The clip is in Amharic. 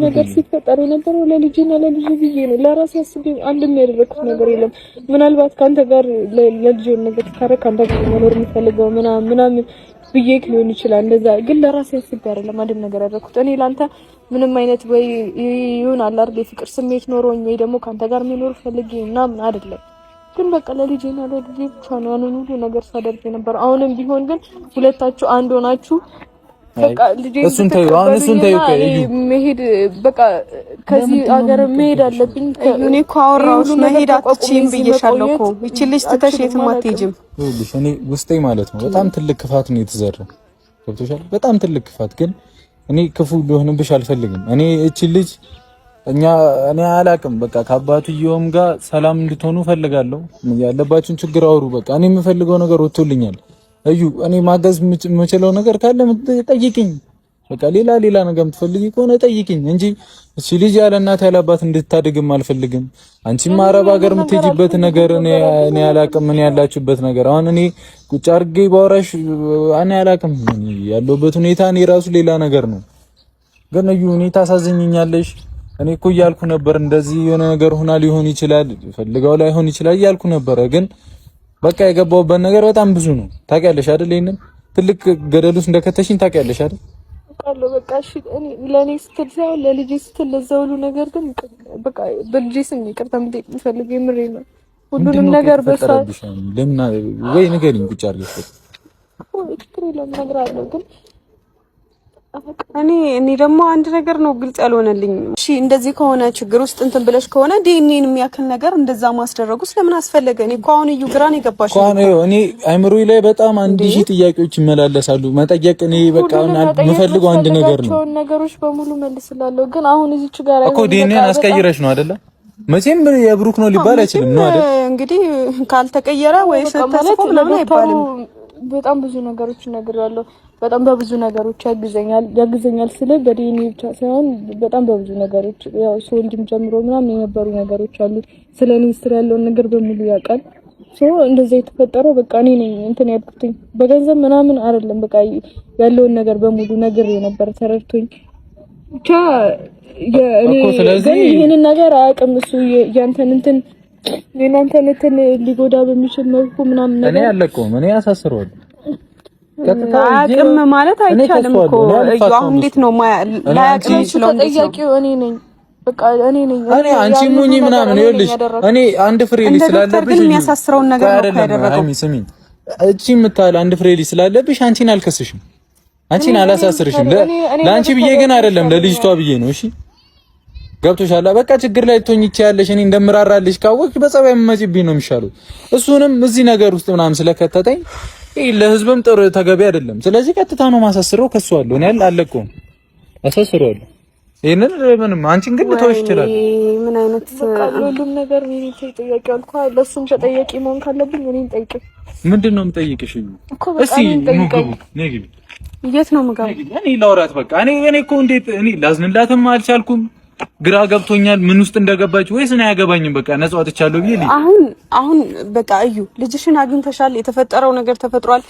ነገር ሲፈጠር የነበረው ለልጅና ለልጅ ብዬ ነው። ለራሴ አስቤ አንድም ያደረኩት ነገር የለም። ምናልባት ካንተ ጋር ለልጅ ነገር ካረክ ካንተ ጋር መኖር የምፈልገው ምናምን ብዬ ሊሆን ይችላል። እንደዛ ግን ለራሴ አስቤ አይደለም አንድም ነገር ያደረኩት። እኔ ላንተ ምንም አይነት ወይ ይሁን አላርግ የፍቅር ስሜት ኖሮኝ ወይ ደግሞ ካንተ ጋር መኖር ፈልጌ ምናምን አይደለም። ግን በቃ ለልጅና ለልጅ ብቻ ነው ያንን ሁሉ ነገር ሳደርግ ነበር። አሁንም ቢሆን ግን ሁለታችሁ አንድ ሆናችሁ በቃ ልጅ እሱን ታዩ መሄድ በቃ ከዚህ ሀገር መሄድ አለብኝ። እኔ እኮ አወራሁሽ መሄድ አትችይም ብዬሻለሁ እኮ እቺ ልጅ ትተሽ የትም አትሄጂም። ይኸውልሽ እኔ ውስጤ ማለት ነው በጣም ትልቅ ክፋት ነው የተዘራው። ገብቶሻል? በጣም ትልቅ ክፋት። ግን እኔ ክፉ ሊሆንብሽ አልፈልግም። እኔ እቺ ልጅ እኔ አላቅም በቃ ከአባትየውም ጋር ሰላም እንድትሆኑ ፈልጋለሁ። ያለባችሁን ችግር አውሩ። በቃ እኔ የምፈልገው ነገር ወጥቶልኛል። እዩ እኔ ማገዝ የምችለው ነገር ካለ ጠይቂኝ። በቃ ሌላ ነገር የምትፈልጊ ከሆነ ጠይቂኝ እንጂ እሺ ልጅ ያለ እናት ያለ አባት እንድታድግም አልፈልግም። አንቺም አረብ ሀገር የምትሄጂበት ነገር እኔ አላቅም። ምን ያላችሁበት ነገር አሁን እኔ ቁጭ አድርጌ ባወራሽ እኔ አላቅም። ያለሁበት ሁኔታ እኔ ራሱ ሌላ ነገር ነው። ግን እዩ እኔ ታሳዝኝኛለሽ። እኔ እኮ እያልኩ ነበር እንደዚህ የሆነ ነገር ሆና ሊሆን ይችላል ፈልጋው ላይ ሆን ይችላል እያልኩ ነበር። ግን በቃ የገባውበት ነገር በጣም ብዙ ነው። ታውቂያለሽ አይደል? ይሄንን ትልቅ ገደል ውስጥ እንደከተሽኝ ታውቂያለሽ አይደል? አውቃለሁ። በቃ እሺ እኔ ለኔ ስትል ሳይሆን ለልጄ ስትል ለዛው ሁሉ ነገር ግን በቃ በልጄ ስም ይቅርታ መጠየቅ የምፈልገው የምሬ ነው። ሁሉንም ነገር በሰዓት ለምን ወይ ንገሪኝ ቁጭ አድርገሽ ትክክል ነው እነግርሃለሁ ግን እኔ ደግሞ አንድ ነገር ነው ግልጽ ያልሆነልኝ። እሺ እንደዚህ ከሆነ ችግር ውስጥ እንትን ብለሽ ከሆነ ዲኤንኤን የሚያክል ነገር እንደዛ ማስደረጉስ ለምን አስፈለገ? እኔ እኮ አሁን እዩ ግራን የገባሽ እኔ አይምሮዬ ላይ በጣም 1000 ጥያቄዎች ይመላለሳሉ። መጠየቅ እኔ በቃ የምፈልገው አንድ ነገር ነው። ነገሮች በሙሉ መልስላለሁ። ግን አሁን እዚች ጋር እኮ ዲኤንኤን አስቀይረሽ ነው አይደለ? መቼም የብሩክ ነው ሊባል አይችልም ነው አይደል? እንግዲህ ካልተቀየረ ወይስ ተጽፎ ምናምን አይባልም። በጣም ብዙ ነገሮች እነግረዋለሁ። በጣም በብዙ ነገሮች ያግዘኛል ስለ በዲኤንኤ ብቻ ሳይሆን በጣም በብዙ ነገሮች ያው ሶልጅም ጀምሮ ምናምን የነበሩ ነገሮች አሉ። ስለኔ ስለ ያለውን ነገር በሙሉ ያውቃል። እንደዛ የተፈጠረው በቃ እኔ ነኝ እንትን ያልኩትኝ በገንዘብ ምናምን አይደለም። በቃ ያለውን ነገር በሙሉ ነገር ነበር ተረድቶኝ ብቻ እኔ ግን ይሄንን ነገር አያውቅም እሱ ያንተን እንትን የናንተን እንትን ሊጎዳ በሚችል መልኩ ምናምን ነገር እኔ አለቀውም እኔ ያሳስረዋል። አቅም ማለት አይቻልም እኮ አሁን እንዴት ነው ላያቅም ይችላል? ተጠያቂው እኔ ነኝ። በቃ እኔ ነኝ። እኔ አንቺ ሙኝ ምናምን ይኸውልሽ እኔ አንድ ፍሬ ልጅ ስላለብሽ የሚያሳስረውን ነገር ነው ያደረገው። ስሚኝ እቺ የምታል አንድ ፍሬ ልጅ ስላለብሽ አንቺን አልከስሽም፣ አንቺን አላሳስርሽም። ለአንቺ ብዬ ግን አይደለም ለልጅቷ ብዬ ነው። እሺ ገብቶሻል? በቃ ችግር ላይ ትሆኚ ይቻለሽ። እኔ እንደምራራልሽ ካወቅሽ በጸባይ መመጪብኝ ነው የሚሻለው። እሱንም እዚህ ነገር ውስጥ ምናምን ስለከተተኝ ለህዝብም ጥሩ ተገቢ አይደለም። ስለዚህ ቀጥታ ነው ማሳስረው ከሱ አለው እኔ አለቀውም አሳስረዋለሁ። ይሄንን ምንም አንቺን ግን ልተውሽ ይችላል። ምን አይነት ሁሉም ነገር እኔ ተጠያቂ አልኩ። ለሱም ተጠያቂ መሆን ካለብኝ እኔን ጠይቅ። ምንድነው የምጠይቅሽ? እስቲ ነግቢ። የት ነው የምገባው? እኔ ላውራት በቃ እኔ እኮ እንዴት እኔ ላዝንላትም አልቻልኩም። ግራ ገብቶኛል ምን ውስጥ እንደገባች ወይስ እኔ አያገባኝም። በቃ ነፃ ወጥቻለሁ ብዬ አሁን በቃ እዩ ልጅሽን አግኝተሻል። የተፈጠረው ነገር ተፈጥሯል።